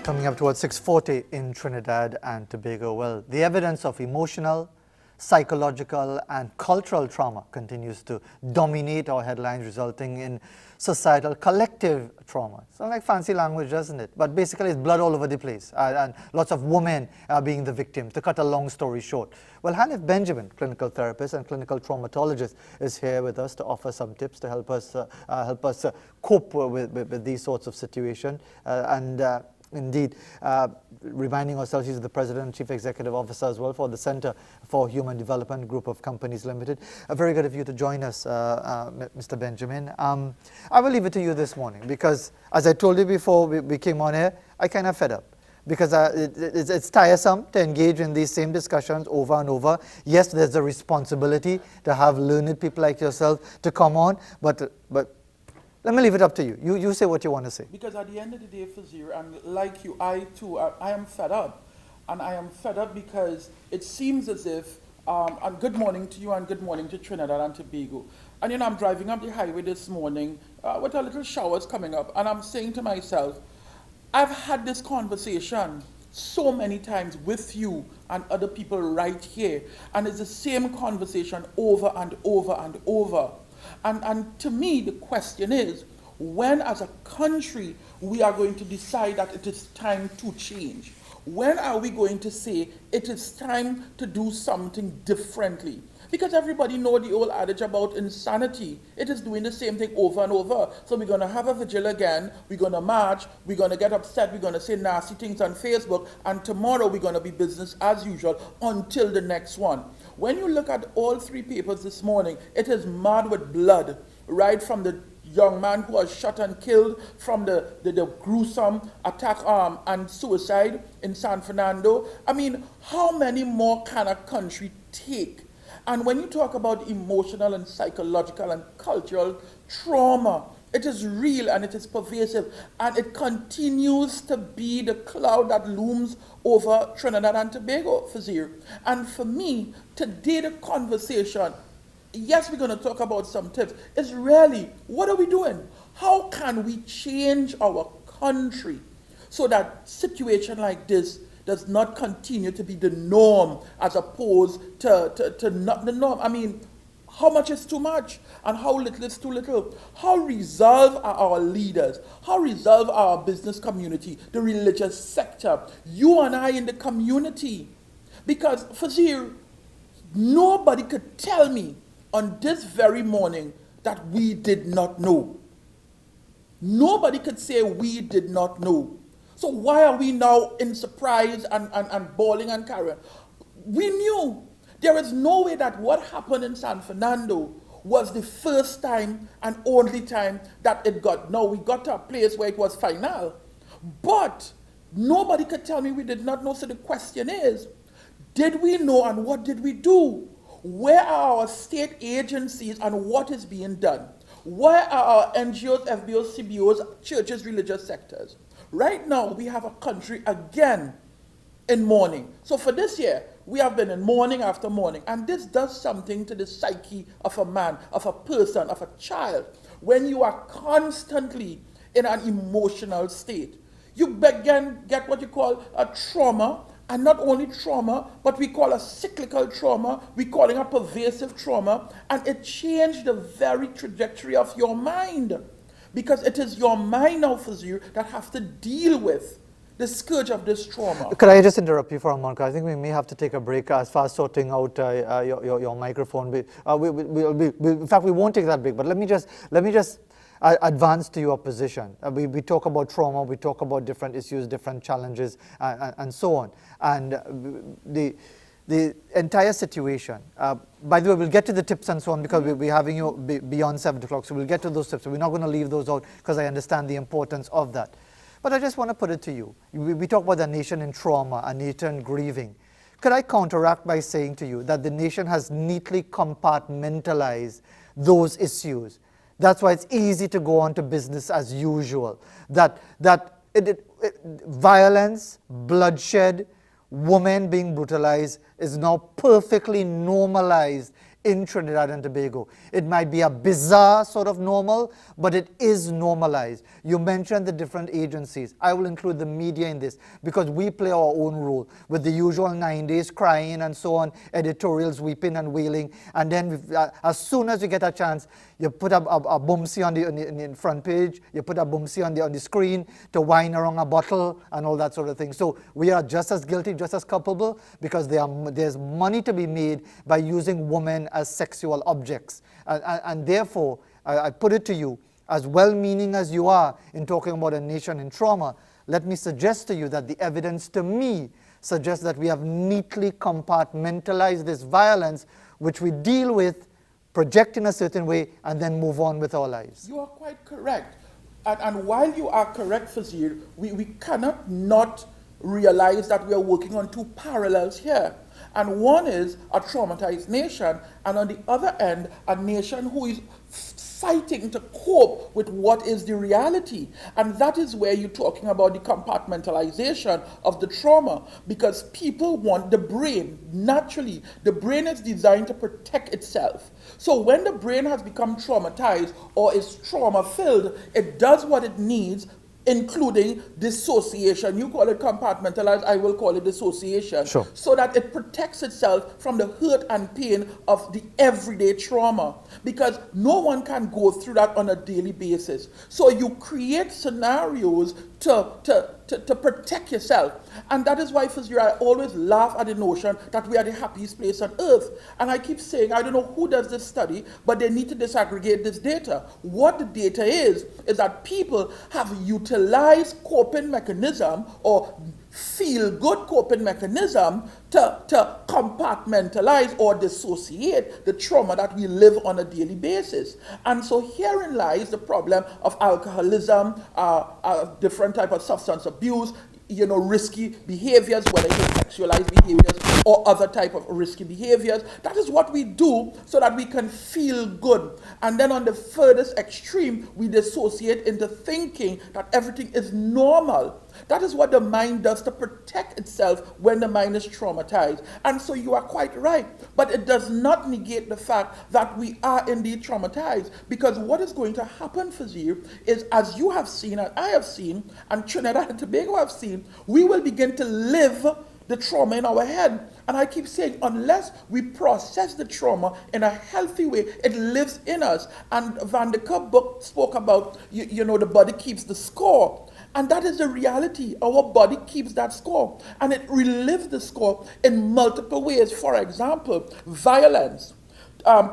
Coming up towards 6:40 in Trinidad and Tobago. Well, the evidence of emotional, psychological and cultural trauma continues to dominate our headlines, resulting in societal collective trauma. Sounds like fancy language, doesn't it? But basically it's blood all over the place, and lots of women are being the victims. To cut a long story short, well, Hanif Benjamin, clinical therapist and clinical traumatologist, is here with us to offer some tips to help us cope with these sorts of situations. Indeed, reminding ourselves, he's the President and Chief Executive Officer as well for the Center for Human Development Group of Companies Limited. Very good of you to join us, Mr. Benjamin. I will leave it to you this morning because, as I told you before we came on here, I kind of fed up. Because it's tiresome to engage in these same discussions over and over. Yes, there's a responsibility to have learned people like yourself to come on, but let me leave it up to you. You say what you want to say. Because at the end of the day, Fazir, and like you, I too, I am fed up. And I am fed up because it seems as if, and good morning to you and good morning to Trinidad and Tobago. And you know, I'm driving up the highway this morning with a little showers coming up. And I'm saying to myself, I've had this conversation so many times with you and other people right here. And it's the same conversation over and over and over. And to me, the question is, when as a country we are going to decide that it is time to change? When are we going to say it is time to do something differently? Because everybody knows the old adage about insanity. It is doing the same thing over and over. So we're going to have a vigil again, we're going to march, we're going to get upset, we're going to say nasty things on Facebook, and tomorrow we're going to be business as usual until the next one. When you look at all three papers this morning, it is mad with blood, right from the young man who was shot and killed, from the gruesome attack and suicide in San Fernando. I mean, how many more can a country take? And when you talk about emotional and psychological and cultural trauma, it is real and it is pervasive, and it continues to be the cloud that looms over Trinidad and Tobago, Fazir. And for me, today the conversation, yes, we're going to talk about some tips, is really, what are we doing? How can we change our country so that situation like this does not continue to be the norm as opposed to not the norm? I mean, how much is too much and how little is too little? How resolved are our leaders? How resolved are our business community, the religious sector, you and I in the community? Because, Fazir, nobody could tell me on this very morning that we did not know. Nobody could say we did not know. So why are we now in surprise and bawling and carrying? We knew. There is no way that what happened in San Fernando was the first time and only time that it got. No, we got to a place where it was final. But nobody could tell me we did not know. So the question is, did we know and what did we do? Where are our state agencies and what is being done? Where are our NGOs, FBOs, CBOs, churches, religious sectors? Right now, we have a country again in mourning. So for this year, we have been in mourning after mourning. And this does something to the psyche of a man, of a person, of a child. When you are constantly in an emotional state, you begin get what you call a trauma. And not only trauma, but we call a cyclical trauma, we call it a pervasive trauma, and it changed the very trajectory of your mind. Because it is your mind now, Fazir, that have to deal with the scourge of this trauma. Could I just interrupt you for a moment? I think we may have to take a break as far as sorting out your microphone. In fact, we won't take that break, but let me just advance to your position. We talk about trauma, we talk about different issues, different challenges, and so on. And the entire situation, by the way, we'll get to the tips and so on because we're having you beyond 7 o'clock, so we'll get to those tips. So we're not going to leave those out because I understand the importance of that. But I just want to put it to you. We talk about the nation in trauma, a nation grieving. Could I counteract by saying to you that the nation has neatly compartmentalized those issues? That's why it's easy to go on to business as usual. Violence, bloodshed, women being brutalized is now perfectly normalized in Trinidad and Tobago. It might be a bizarre sort of normal, but it is normalized. You mentioned the different agencies. I will include the media in this because we play our own role with the usual 9 days crying and so on, editorials weeping and wailing, and then as soon as you get a chance, you put a bumsy on the front page, you put a bumsy on the screen to whine around a bottle and all that sort of thing. So we are just as guilty, just as culpable, because there's money to be made by using women as sexual objects. And therefore, I put it to you, as well-meaning as you are in talking about a nation in trauma, let me suggest to you that the evidence to me suggests that we have neatly compartmentalized this violence, which we deal with, project in a certain way, and then move on with our lives. You are quite correct. And while you are correct, Fazil, we cannot not realize that we are working on two parallels here. And one is a traumatized nation, and on the other end, a nation who is fighting to cope with what is the reality. And that is where you're talking about the compartmentalization of the trauma, because people want the brain. Naturally, the brain is designed to protect itself. So when the brain has become traumatized or is trauma-filled, it does what it needs, including dissociation. You call it compartmentalized, I will call it dissociation. Sure. So that it protects itself from the hurt and pain of the everyday trauma. Because no one can go through that on a daily basis. So you create scenarios to protect yourself. And that is why, Fazir, I always laugh at the notion that we are the happiest place on earth. And I keep saying, I don't know who does this study, but they need to disaggregate this data. What the data is that people have utilized coping mechanism or feel-good coping mechanism to compartmentalize or dissociate the trauma that we live on a daily basis. And so herein lies the problem of alcoholism, different type of substance abuse, risky behaviors, whether it's sexualized behaviors or other type of risky behaviors. That is what we do so that we can feel good. And then on the furthest extreme, we dissociate into thinking that everything is normal. That is what the mind does to protect itself when the mind is traumatized. And so you are quite right. But it does not negate the fact that we are indeed traumatized. Because what is going to happen, Fazir, is as you have seen and I have seen, and Trinidad and Tobago have seen, we will begin to live the trauma in our head. And I keep saying, unless we process the trauma in a healthy way, it lives in us. And Van de Kup book spoke about, the body keeps the score. And that is the reality. Our body keeps that score. And it relives the score in multiple ways. For example, violence,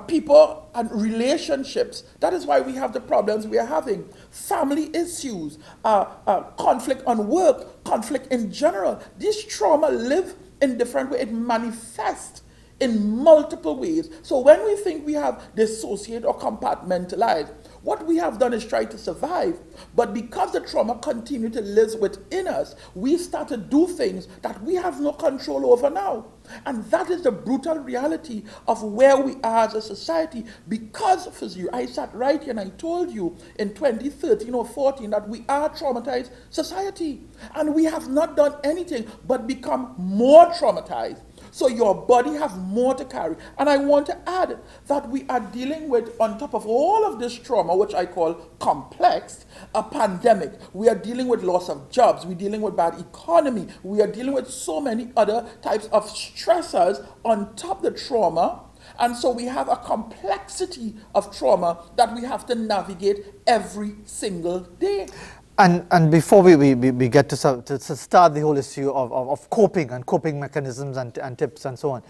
people and relationships. That is why we have the problems we are having. Family issues, conflict on work, conflict in general. This trauma live in different ways. It manifests in multiple ways. So when we think we have dissociated or compartmentalized, what we have done is try to survive. But because the trauma continues to live within us, we start to do things that we have no control over now. And that is the brutal reality of where we are as a society. Because, Fazir, I sat right here and I told you in 2013 or 14 that we are a traumatized society. And we have not done anything but become more traumatized. So your body have more to carry. And I want to add that we are dealing with, on top of all of this trauma, which I call complex, a pandemic. We are dealing with loss of jobs. We're dealing with bad economy. We are dealing with so many other types of stressors on top of the trauma. And so we have a complexity of trauma that we have to navigate every single day. And before we get to start the whole issue of coping and coping mechanisms and tips and so on,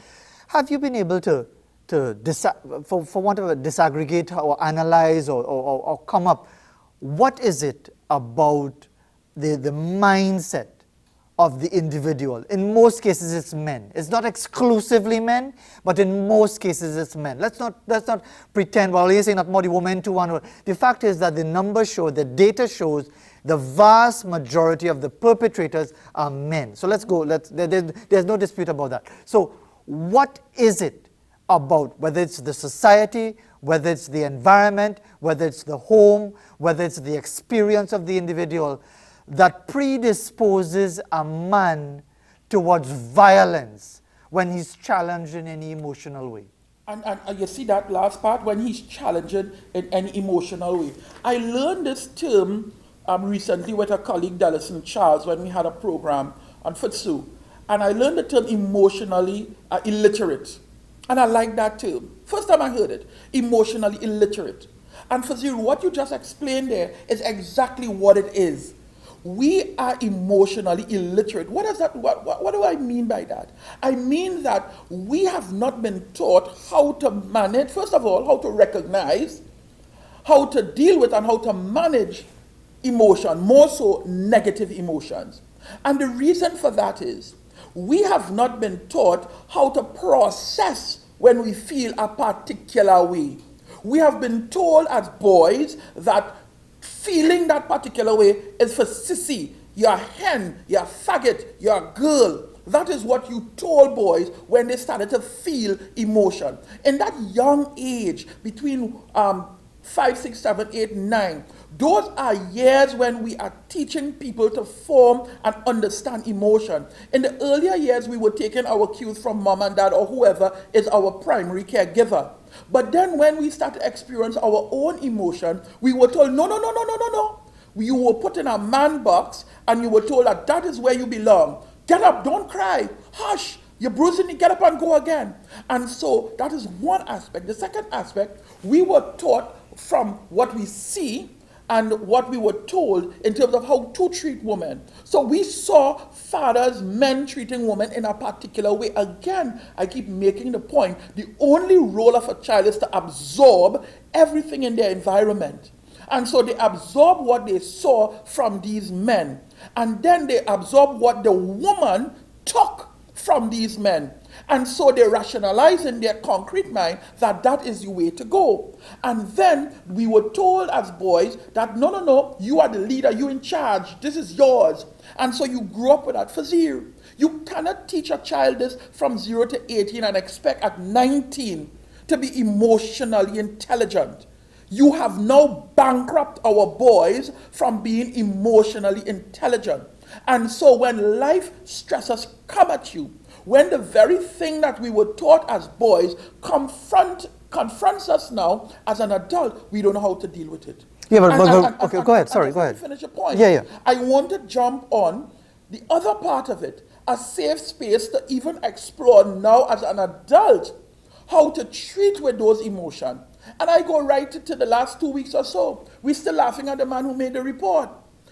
have you been able to for want of a disaggregate or analyze or come up, what is it about the mindset of the individual? In most cases it's men. It's not exclusively men, but in most cases it's men. Let's not pretend, well, you're saying not more the women to one. The fact is that the numbers show, the data shows, the vast majority of the perpetrators are men. So let's go, there's no dispute about that. So what is it about, whether it's the society, whether it's the environment, whether it's the home, whether it's the experience of the individual, that predisposes a man towards violence when he's challenged in any emotional way? And you see that last part when he's challenged in any emotional way. I learned this term recently with a colleague, Delison Charles, when we had a program on Futsu. And I learned the term emotionally illiterate. And I like that term. First time I heard it, emotionally illiterate. And Fazil, what you just explained there is exactly what it is. We are emotionally illiterate. What does that, what do I mean by that? I mean that we have not been taught how to manage, first of all, how to recognize, how to deal with, and how to manage emotion, more so negative emotions. And the reason for that is we have not been taught how to process when we feel a particular way. We have been told as boys that feeling that particular way is for sissy, you're a hen, you're a faggot, you're a girl. That is what you told boys when they started to feel emotion. In that young age, between 5, 6, 7, 8, 9, those are years when we are teaching people to form and understand emotion. In the earlier years, we were taking our cues from mom and dad or whoever is our primary caregiver. But then when we start to experience our own emotion, we were told, no, no, no, no, no, no, no. You were put in a man box and you were told that that is where you belong. Get up, don't cry. Hush, you're bruising, get up and go again. And so that is one aspect. The second aspect, we were taught from what we see and what we were told in terms of how to treat women. So we saw fathers, men treating women in a particular way. Again, I keep making the point, the only role of a child is to absorb everything in their environment. And so they absorb what they saw from these men. And then they absorb what the woman took from these men. And so they rationalize in their concrete mind that that is the way to go. And then we were told as boys that no, no, no, you are the leader, you're in charge, this is yours. And so you grew up with that for 0. You cannot teach a child this from 0 to 18 and expect at 19 to be emotionally intelligent. You have now bankrupt our boys from being emotionally intelligent. And so when life stresses come at you, when the very thing that we were taught as boys confronts us now as an adult, we don't know how to deal with it. Yeah, okay, go ahead. Sorry, go ahead. Finish your point. Yeah. I want to jump on the other part of it, a safe space to even explore now as an adult how to treat with those emotions. And I go right to the last 2 weeks or so. We're still laughing at the man who made the report.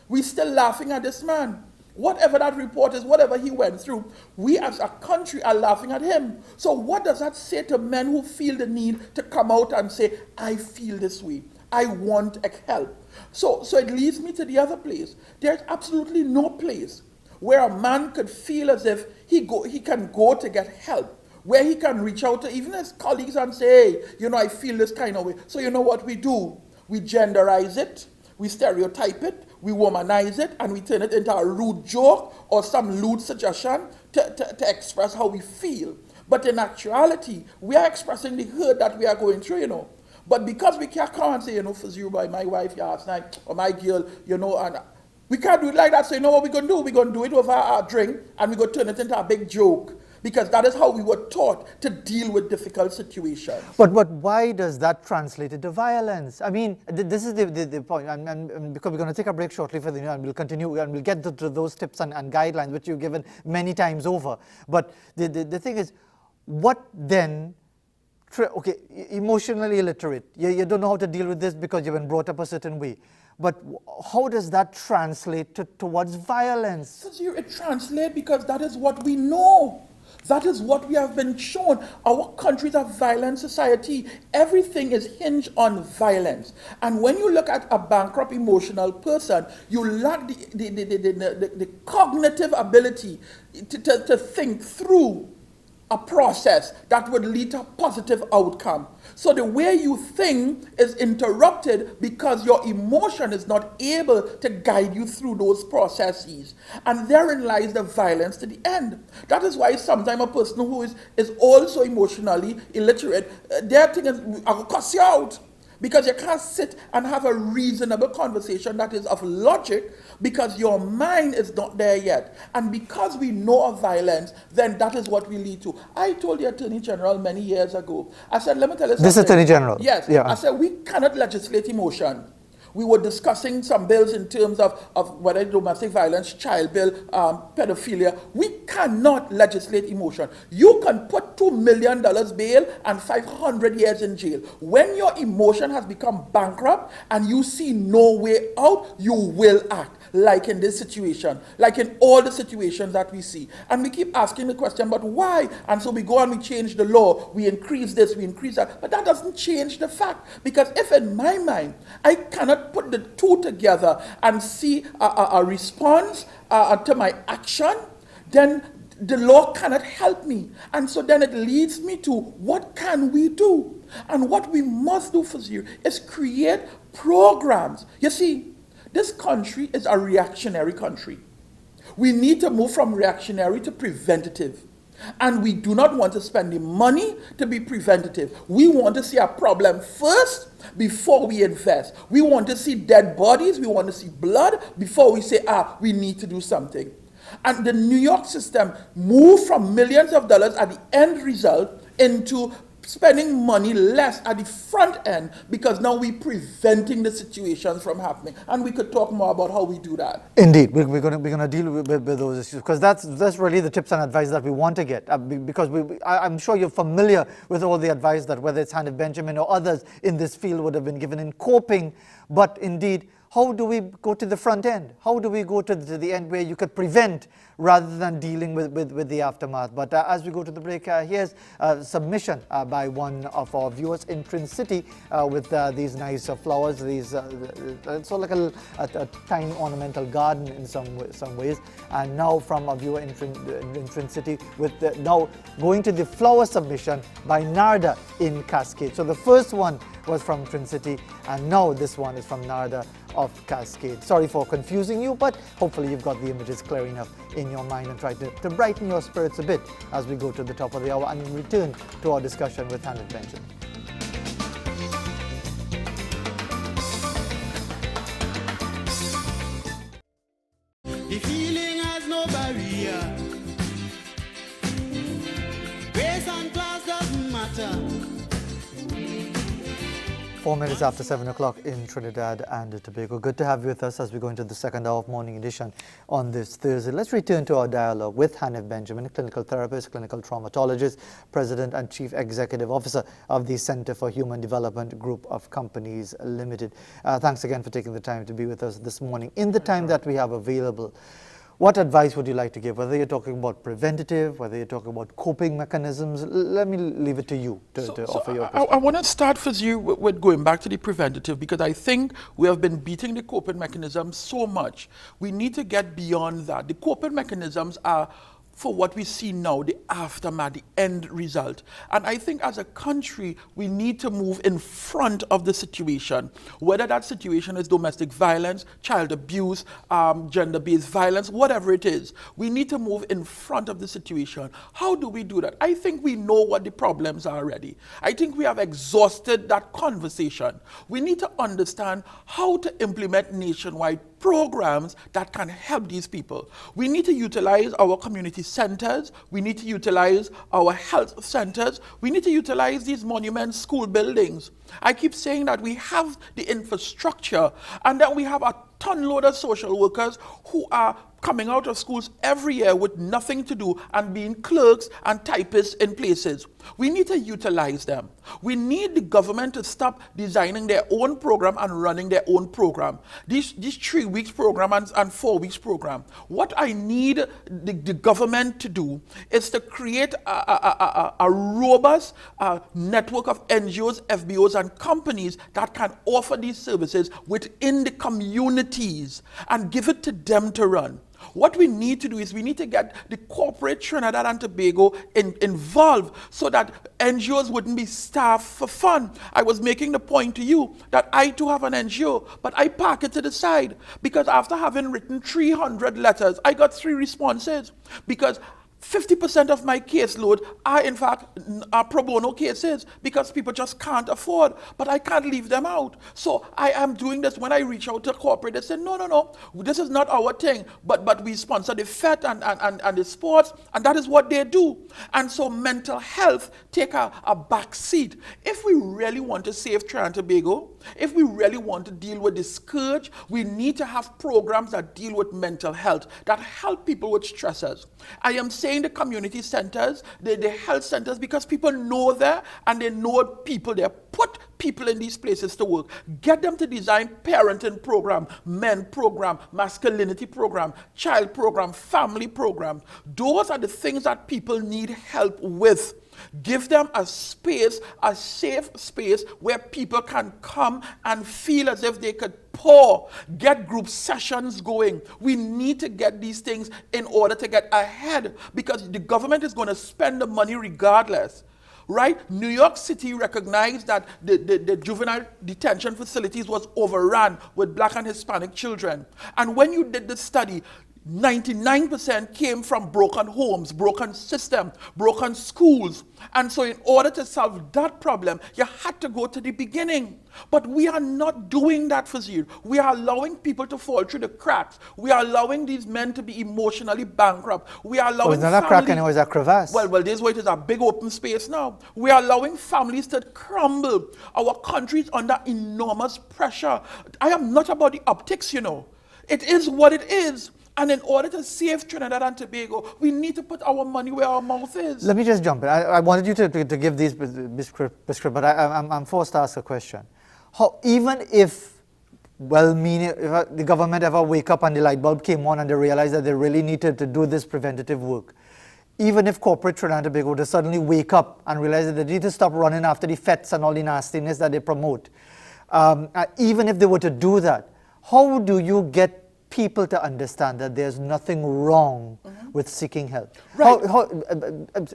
We're still laughing at this man. Whatever that report is, whatever he went through, we as a country are laughing at him. So what does that say to men who feel the need to come out and say, I feel this way, I want help? So it leads me to the other place. There's absolutely no place where a man could feel as if he can go to get help, where he can reach out to even his colleagues and say, hey, I feel this kind of way. So you know what we do? We genderize it, we stereotype it, we womanize it, and we turn it into a rude joke or some lewd suggestion to express how we feel. But in actuality, we are expressing the hurt that we are going through, But because we can't come and say, for you, by my wife last night, or my girl, and we can't do it like that. So you know what we're going to do? We're going to do it over our drink, and we're going to turn it into a big joke. Because that is how we were taught to deal with difficult situations. But why does that translate into violence? I mean, this is the point. And because we're going to take a break shortly for and we'll continue and we'll get to those tips and guidelines which you've given many times over. But the thing is, what then? Okay, emotionally illiterate. You don't know how to deal with this because you've been brought up a certain way. But how does that translate towards violence? It translates because that is what we know. That is what we have been shown. Our country is a violent society. Everything is hinged on violence. And when you look at a bankrupt emotional person, you lack the cognitive ability to think through a process that would lead to a positive outcome. So the way you think is interrupted because your emotion is not able to guide you through those processes. And therein lies the violence to the end. That is why sometimes a person who is also emotionally illiterate, their thing is, I will cuss you out. Because you can't sit and have a reasonable conversation that is of logic because your mind is not there yet. And because we know of violence, then that is what we lead to. I told the Attorney General many years ago, I said, let me tell you something. This Attorney General? Yes. Yeah. I said, we cannot legislate emotion. We were discussing some bills in terms of whether domestic violence, child bill, pedophilia. We cannot legislate emotion. You can put $2 million bail and 500 years in jail. When your emotion has become bankrupt and you see no way out, you will act. Like in this situation, like in all the situations that we see. And we keep asking the question, but why? And so we go and we change the law, we increase this, we increase that. But that doesn't change the fact. Because if in my mind, I cannot put the two together and see a response to my action, then the law cannot help me. And so then it leads me to what can we do? And what we must do for you is create programs. You see, this country is a reactionary country. We need to move from reactionary to preventative. And we do not want to spend the money to be preventative. We want to see a problem first before we invest. We want to see dead bodies, we want to see blood before we say, we need to do something. And the New York system moved from millions of dollars at the end result into spending money less at the front end because now we're preventing the situations from happening. And we could talk more about how we do that. Indeed, we're going to deal with those issues because that's really the tips and advice that we want to get because I'm sure you're familiar with all the advice that whether it's Hanif Benjamin or others in this field would have been given in coping, but indeed, how do we go to the front end? How do we go to the end where you could prevent rather than dealing with the aftermath? But as we go to the break, here's a submission by one of our viewers in City with these nice flowers. These it's sort of like a tiny ornamental garden in some ways. And now from a viewer in City with now going to the flower submission by Narda in Cascade. So the first one was from City, and now this one is from Narda of Cascade. Sorry for confusing you, but hopefully you've got the images clear enough in your mind and try to brighten your spirits a bit as we go to the top of the hour and return to our discussion with Hanif Benjamin. The feeling has no barrier. Race and class doesn't matter. 4 minutes after 7 o'clock in Trinidad and Tobago. Good to have you with us as we go into the second hour of morning edition on this Thursday. Let's return to our dialogue with Hanif Benjamin, a clinical therapist, clinical traumatologist, President and Chief Executive Officer of the Center for Human Development Group of Companies Limited. Thanks again for taking the time to be with us this morning. In the time that we have available, what advice would you like to give? Whether you're talking about preventative, whether you're talking about coping mechanisms, let me leave it to you to offer your perspective. I want to start for you with going back to the preventative because I think we have been beating the coping mechanisms so much. We need to get beyond that. The coping mechanisms are for what we see now, the aftermath, the end result. And I think as a country, we need to move in front of the situation, whether that situation is domestic violence, child abuse, gender-based violence, whatever it is. We need to move in front of the situation. How do we do that? I think we know what the problems are already. I think we have exhausted that conversation. We need to understand how to implement nationwide programs that can help these people. We need to utilize our community centers. We need to utilize our health centers. We need to utilize these monument school buildings. I keep saying that we have the infrastructure and that we have a ton load of social workers who are coming out of schools every year with nothing to do and being clerks and typists in places. We need to utilize them. We need the government to stop designing their own program and running their own program. These 3 weeks program and 4 weeks program. What I need the government to do is to create a robust network of NGOs, FBOs, and companies that can offer these services within the communities and give it to them to run. What we need to do is we need to get the corporate Trinidad and Tobago involved so that NGOs wouldn't be staffed for fun. I was making the point to you that I too have an NGO, but I park it to the side because after having written 300 letters, I got 3 responses because 50% of my caseload are, in fact, are pro bono cases because people just can't afford. But I can't leave them out. So I am doing this. When I reach out to corporate, they say, no, this is not our thing. But we sponsor the FET and the sports, and that is what they do. And so mental health take a back seat. If we really want to save Trinidad and Tobago, if we really want to deal with the scourge, we need to have programs that deal with mental health, that help people with stressors. I am saying the community centers, the health centers, because people know there and they know people there. Put people in these places to work. Get them to design parenting program, men program, masculinity program, child program, family program. Those are the things that people need help with. Give them a space, a safe space where people can come and feel as if they could pour. Get group sessions going. We need to get these things in order to get ahead, because the government is going to spend the money regardless. Right? New York City recognized that the juvenile detention facilities was overrun with Black and Hispanic children. And when you did the study, 99% came from broken homes, broken system, broken schools. And so in order to solve that problem, you had to go to the beginning. But we are not doing that, Fazir. We are allowing people to fall through the cracks. We are allowing these men to be emotionally bankrupt. We are allowing it's not a crack anymore, it's a crevasse. Well, this is why it is a big open space now. We are allowing families to crumble. Our country is under enormous pressure. I am not about the optics, you know. It is what it is. And in order to save Trinidad and Tobago, we need to put our money where our mouth is. Let me just jump in. I wanted you to give these prescriptions, but I'm forced to ask a question. Even if well-meaning, if the government ever wake up and the light bulb came on and they realized that they really needed to do this preventative work, even if corporate Trinidad and Tobago would suddenly wake up and realize that they need to stop running after the FETs and all the nastiness that they promote, even if they were to do that, how do you get people to understand that there's nothing wrong with seeking help? Right.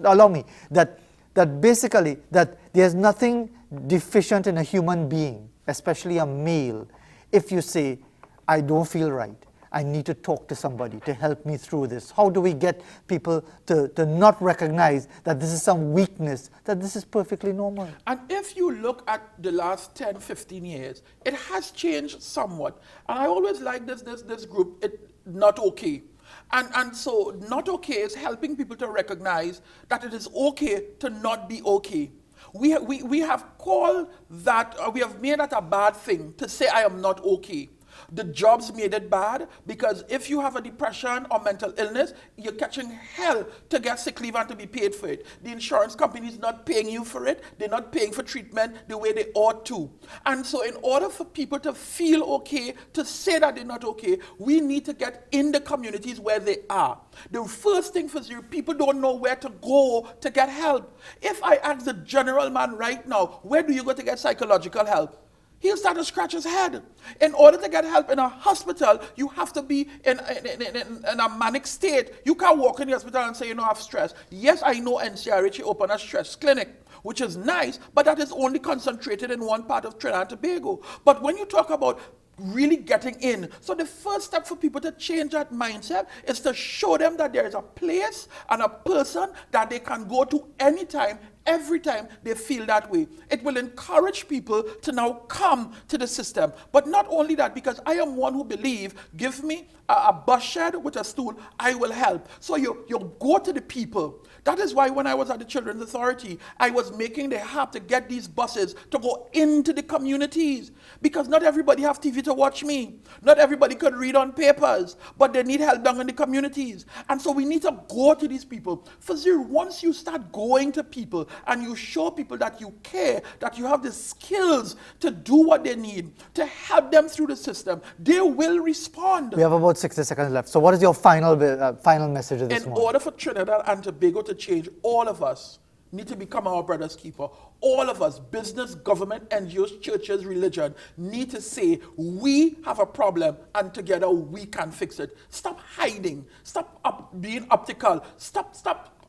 Allow me, that basically that there's nothing deficient in a human being, especially a male, if you say, I don't feel right, I need to talk to somebody to help me through this. How do we get people to not recognize that this is some weakness, that this is perfectly normal? And if you look at the last 10, 15 years, it has changed somewhat. And I always like this group, Not Okay. And so Not Okay is helping people to recognize that it is okay to not be okay. We have called that, we have made that a bad thing to say I am not okay. The jobs made it bad because if you have a depression or mental illness, you're catching hell to get sick leave and to be paid for it. The insurance company is not paying you for it. They're not paying for treatment the way they ought to. And so in order for people to feel okay, to say that they're not okay, we need to get in the communities where they are. The first thing for you, people don't know where to go to get help. If I ask the general man right now, where do you go to get psychological help? He'll start to scratch his head. In order to get help in a hospital, you have to be in a manic state. You can't walk in the hospital and say you don't have stress. Yes, I know NCRH opened a stress clinic, which is nice, but that is only concentrated in one part of Trinidad and Tobago. But when you talk about really getting in, so the first step for people to change that mindset is to show them that there is a place and a person that they can go to anytime, every time they feel that way. It will encourage people to now come to the system. But not only that, because I am one who believes, give me a bus shed with a stool, I will help. So you go to the people. That is why when I was at the Children's Authority, I was making the help to get these buses to go into the communities. Because not everybody have TV to watch me. Not everybody could read on papers, but they need help down in the communities. And so we need to go to these people. Fazir, once you start going to people and you show people that you care, that you have the skills to do what they need, to help them through the system, they will respond. We have about 60 seconds left. So what is your final message of this morning? In order for Trinidad and Tobago to change, all of us need to become our brother's keeper. All of us, business, government, NGOs, churches, religion, need to say, we have a problem and together we can fix it. Stop hiding. Stop being optical. Stop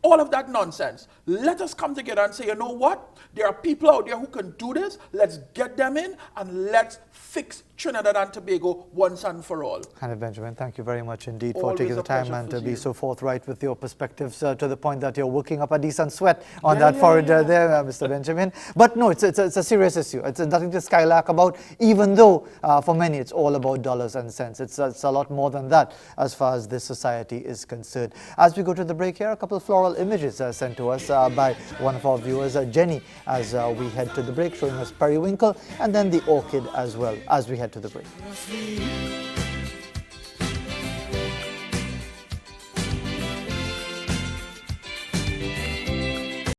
all of that nonsense. Let us come together and say, you know what? There are people out there who can do this. Let's get them in and let's fix Trinidad and Tobago once and for all. Hanif Benjamin, thank you very much indeed for Always taking the a time pleasure, and to be Fazil. so forthright with your perspectives to the point that you're working up a decent sweat on Yeah, that forehead yeah. there, Mr. Benjamin. But no, it's a serious issue. It's nothing to skylark about, even though for many it's all about dollars and cents. It's a lot more than that as far as this society is concerned. As we go to the break here, a couple of floral images sent to us by one of our viewers, Jenny, as we head to the break, showing us periwinkle and then the orchid as well as we head to the break. Sleep.